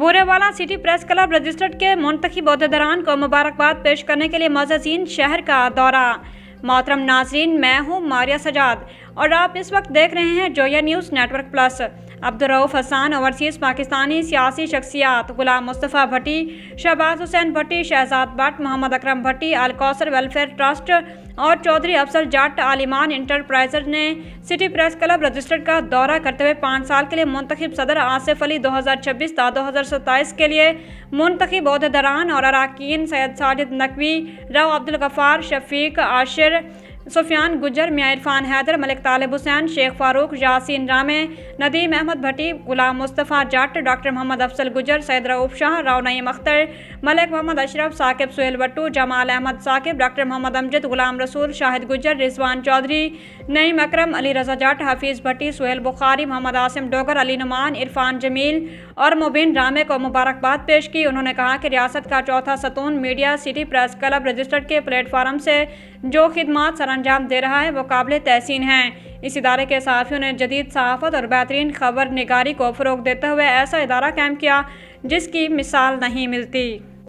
Burewala city press club registered के मुंतखब अहदेदारान को मुबारकबाद पेश करने के लिए मुअज़्ज़िज़ीन शहर का दौरा। मोहतरम नाज़रीन, मैं हूँ मारिया सजाद और आप इस वक्त देख रहे हैं Zoya news network plus. Abdurrauf Hasan, overseas Pakistani सियासी शख्सियात गुलाम मुस्तफ़ा भट्टी, शहबाज हुसैन भट्टी, शहजाद भट्ट, मोहम्मद अकरम भट्टी, अल कौसर वेलफेयर ट्रस्ट और चौधरी अफसर जट आलिमान इंटरप्राइजेज ने सिटी प्रेस क्लब रजिस्टर्ड का दौरा करते हुए 5 साल के लिए मुंतखब सदर आसिफ अली 2026 ता 2027 के लिए मुंतखब अहदेदारान और अरकान सैयद साजिद नकवी, राव अब्दुल गफ्फार, शफीक आशिर, सुफियान गुजर, मियां इरफान हैदर, मलिक तालिब हुसैन, शेख फारूक, यासीन रामे, नदीम अहमद भट्टी, गुलाम मुस्तफ़ा जट, डॉक्टर मोहम्मद अफसल गुजर, सैयद रऊफ शाह, राव नईम अख्तर, मलिक मोहम्मद अशरफ, साकिब सुहेल भट्टू, जमाल अहमद साकिब, डॉक्टर मोहम्मद अमजद, गुलाम रसूल, शाहिद गुजर, रिजवान चौधरी, नईम अकरम, अली रजा जट, हफीज़ भट्टी, सुहेल बुखारी, मोहम्मद आसिम डोगर, अली नुमान, इरफान जमील और मुबीन रामे को मुबारकबाद पेश की। उन्होंने कहा कि रियासत का चौथा सतून media city press club registered के प्लेटफार्म से जो खिदमात सरअंजाम दे रहा है वो काबिल तहसीन हैं। इस इदारे के सहाफ़ियों ने जदीद सहाफ़त और बेहतरीन खबर निगारी को फ़रोग़ देते हुए ऐसा इदारा कायम किया जिसकी मिसाल नहीं मिलती।